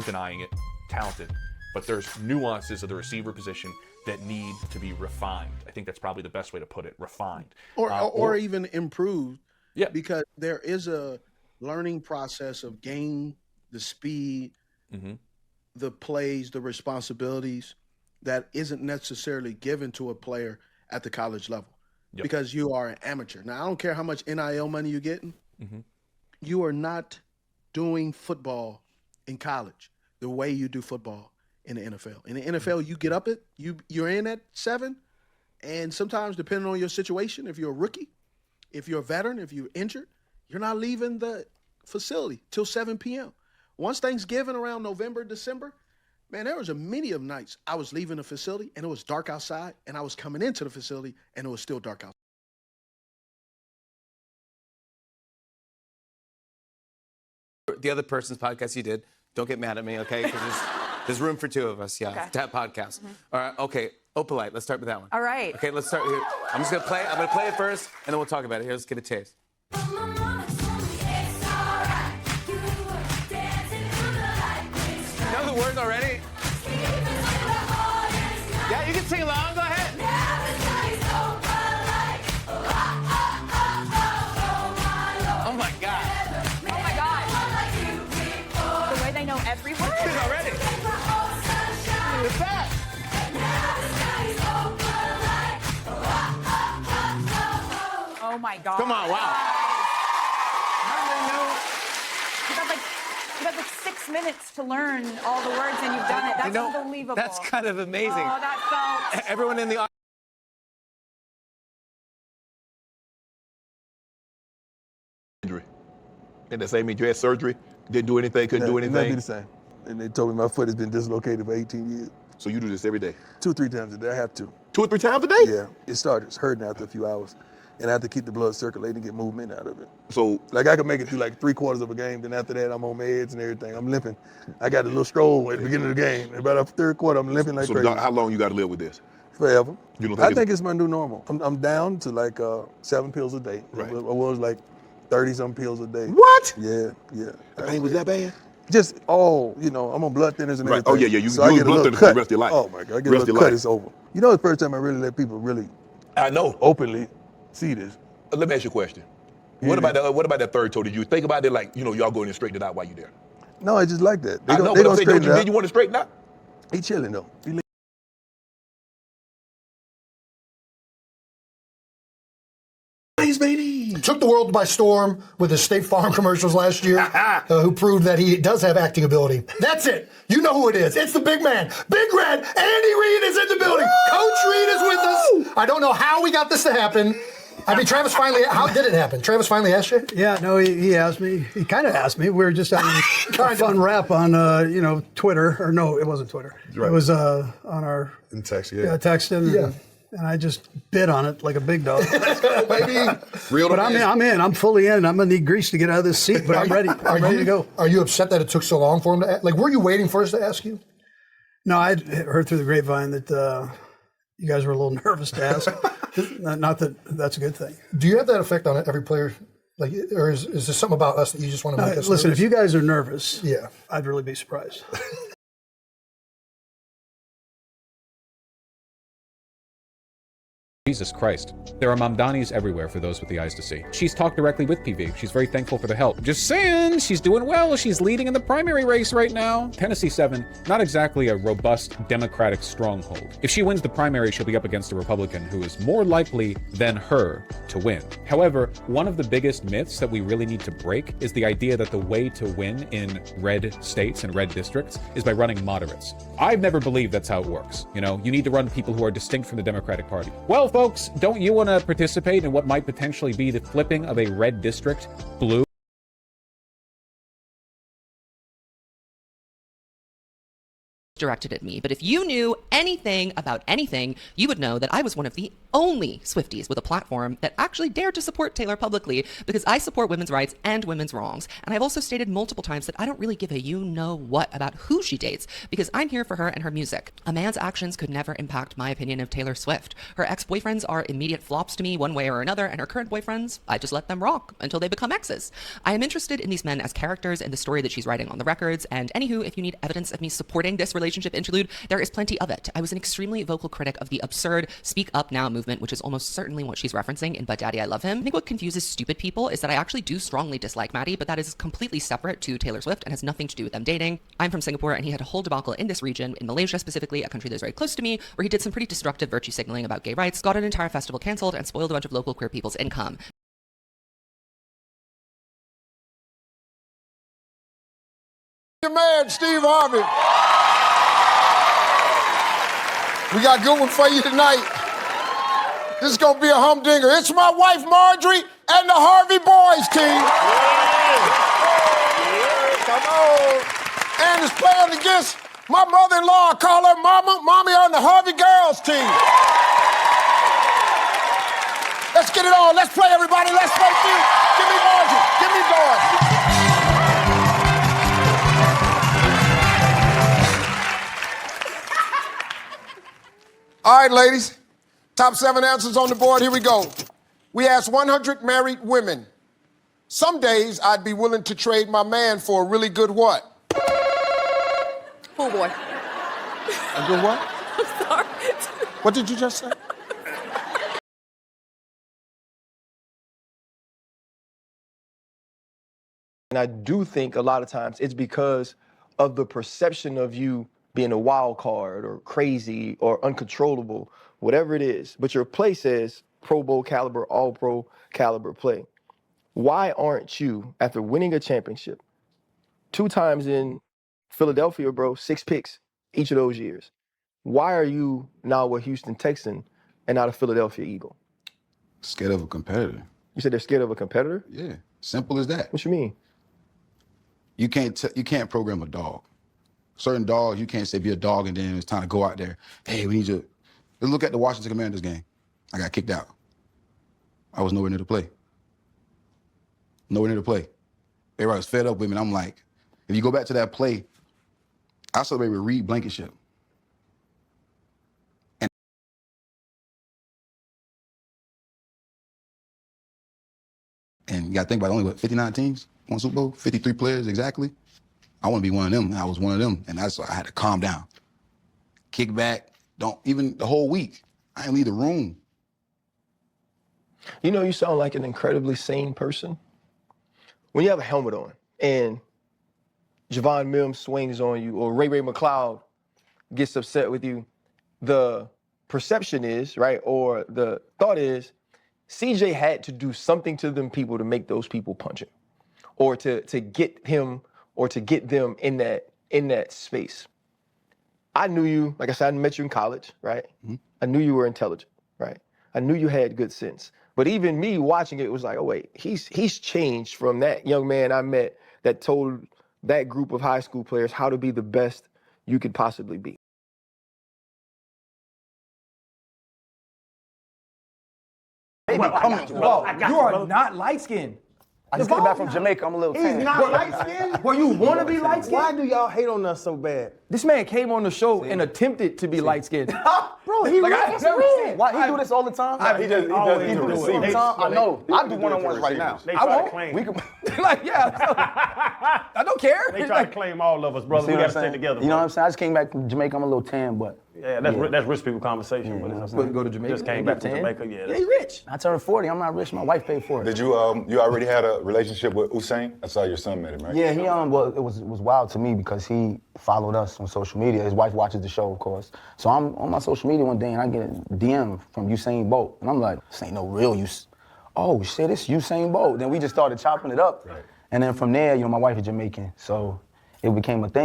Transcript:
no denying it, talented, but there's nuances of the receiver position that need to be refined. I think that's probably the best way to put it, refined. Or even improved. Yeah. Because there is a learning process of gain, the speed, the plays, the responsibilities that isn't necessarily given to a player at the college level. Yep. Because you are an amateur. Now, I don't care how much NIL money you're getting. You are not doing football in college the way you do football in the NFL. In the NFL, you get up you're in at 7, and sometimes, depending on your situation, if you're a rookie, if you're a veteran, if you're injured, you're not leaving the facility till 7 p.m. Once Thanksgiving around November, December, man, there was many of nights I was leaving the facility and it was dark outside, and I was coming into the facility and it was still dark outside. The other person's podcast you did, don't get mad at me, okay? Because there's room for 2 of us, yeah, to have podcasts. All right, okay, Opalite, let's start with that one. All right. Okay, let's start here. I'm gonna play it first, and then we'll talk about it. Here, let's get a taste. You know the words already? Yeah, you can sing along, go ahead. Oh my God. Oh my God. The way they know every word. Already. Look at that. Oh my God. Come on, wow. You got like 6 minutes to learn all the words and you've done it. That's unbelievable. That's kind of amazing. Oh, that felt... Everyone in the audience. Injury. And the same means you had surgery, didn't do anything, couldn't do anything. Nothing the same. And they told me my foot has been dislocated for 18 years. So you do this every day? 2 or 3 times a day. I have to. 2 or 3 times a day? Yeah. It started hurting after a few hours. And I have to keep the blood circulating and get movement out of it. So, like, I can make it through like 3/4 of a game. Then after that, I'm on meds and everything. I'm limping. I got a little stroll at the beginning of the game. About a third quarter, I'm limping like crazy. So how long you got to live with this? Forever. You don't I think it's my new normal. I'm down to like 7 pills a day. Right. I was like 30-some pills a day. What? Yeah. The pain was that bad? Just I'm on blood thinners and Right. everything. Oh, yeah. You so I use get a blood little thinners for cut. the rest of your life. Oh, my God. I get Rest a little of your cut, life. it's over. You know, the first time I really let people really I know. openly see this. Let me ask you a question. What about that third toe? Did you think about it like, y'all going to straighten it out while you're there? No, I just like that. I know, they but I'm don't saying, straighten it out. did you want to straighten out? He chilling, though. Took the world by storm with his State Farm commercials last year, who proved that he does have acting ability. That's it. You know who it is. It's the big man. Big Red. Andy Reid is in the building. Woo! Coach Reid is with us. I don't know how we got this to happen. I mean, Travis finally, how did it happen? Travis finally asked you? Yeah, no, he asked me. He kind of asked me. We were just having a fun rap on, Twitter. Or no, it wasn't Twitter. Right. It was on our... In text, texting. Yeah. And I just bit on it like a big dog. Maybe. But I'm in. I'm fully in. I'm going to need grease to get out of this seat, but I'm ready. I'm ready to go. Are you upset that it took so long for him to, like, were you waiting for us to ask you? No, I'd heard through the grapevine that you guys were a little nervous to ask. Not that that's a good thing. Do you have that effect on every player? Like, or is there something about us that you just want to make us listen, nervous? if you guys are nervous, yeah, I'd really be surprised. Jesus Christ. There are Mamdanis everywhere for those with the eyes to see. She's talked directly with PV. She's very thankful for the help. Just saying, she's doing well. She's leading in the primary race right now. Tennessee 7, not exactly a robust Democratic stronghold. If she wins the primary, she'll be up against a Republican who is more likely than her to win. However, one of the biggest myths that we really need to break is the idea that the way to win in red states and red districts is by running moderates. I've never believed that's how it works. You need to run people who are distinct from the Democratic Party. Well, folks, don't you want to participate in what might potentially be the flipping of a red district blue? directed at me. But if you knew anything about anything, you would know that I was one of the only Swifties with a platform that actually dared to support Taylor publicly, because I support women's rights and women's wrongs. And I've also stated multiple times that I don't really give a you-know-what about who she dates, because I'm here for her and her music. A man's actions could never impact my opinion of Taylor Swift. Her ex-boyfriends are immediate flops to me one way or another, and her current boyfriends, I just let them rock until they become exes. I am interested in these men as characters in the story that she's writing on the records, and anywho, if you need evidence of me supporting this relationship interlude, there is plenty of it. I was an extremely vocal critic of the absurd Speak Up Now movement, which is almost certainly what she's referencing in But Daddy, I Love Him. I think what confuses stupid people is that I actually do strongly dislike Maddie, but that is completely separate to Taylor Swift and has nothing to do with them dating. I'm from Singapore, and he had a whole debacle in this region, in Malaysia specifically, a country that's very close to me, where he did some pretty destructive virtue signaling about gay rights, got an entire festival canceled, and spoiled a bunch of local queer people's income. Your man, Steve Harvey. We got a good one for you tonight. This is gonna be a humdinger. It's my wife, Marjorie, and the Harvey Boys team. Come on. And it's playing against my mother-in-law. I call her Mama. Mommy on the Harvey Girls team. Let's get it on. Let's play, everybody. Let's play. Give me Marjorie. Give me Boys. All right, ladies. Top 7 answers on the board. Here we go. We asked 100 married women. Some days I'd be willing to trade my man for a really good what? Pool boy. A good what? I'm sorry. What did you just say? And I do think a lot of times it's because of the perception of you being a wild card or crazy or uncontrollable, whatever it is. But your play says Pro Bowl caliber, all pro caliber play. Why aren't you, after winning a championship, 2 times in Philadelphia, bro, 6 picks each of those years, why are you now a Houston Texan and not a Philadelphia Eagle? Scared of a competitor. You said they're scared of a competitor? Yeah, simple as that. What you mean? You can't program a dog. Certain dogs, you can't say be a dog and then it's time to go out there. Hey, we need you. Let's look at the Washington Commanders game. I got kicked out. I was nowhere near to play. Nowhere near to play. Everybody was fed up with me. And I'm like, if you go back to that play, I celebrated with Reed Blankenship. And you got to think about only, 59 teams? One Super Bowl? 53 players exactly? I want to be one of them. I was one of them. And that's why I had to calm down. Kick back. Even the whole week, I didn't leave the room. You know, you sound like an incredibly sane person. When you have a helmet on and Javon Mims swings on you or Ray McCloud gets upset with you, the perception is, right, or the thought is, CJ had to do something to them people to make those people punch him or to get him or to get them in that space. I knew you, like I said, I met you in college, right? Mm-hmm. I knew you were intelligent, right? I knew you had good sense. But even me watching it was like, oh wait, he's changed from that young man I met that told that group of high school players how to be the best you could possibly be. Baby, you are not light-skinned. I just came back from Jamaica. I'm a little tan. He's not light-skinned? Well, you want to be light-skinned? Why do y'all hate on us so bad? This man came on the show and attempted to be light-skinned. Bro, he like, I've never seen. Why he do this all the time? He do this all the time. I know. I do one-on-ones right now. They I try to won't. claim. We can, like, yeah. I don't care. They try to claim all of us, brother. We got to stay together. You know what I'm saying? I just came back from Jamaica. I'm a little tan, but. Yeah, that's rich people conversation. Wouldn't go to Jamaica. Just came back from Jamaica. Yeah, he rich. I turned 40. I'm not rich. My wife paid for it. Did you already had a relationship with Usain? I saw your son met him, right? Yeah, well, it was wild to me because he followed us on social media. His wife watches the show, of course. So I'm on my social media one day and I get a DM from Usain Bolt, and I'm like, this ain't no real Usain. Oh shit, it's Usain Bolt. Then we just started chopping it up, right. And then from there, my wife is Jamaican, so it became a thing.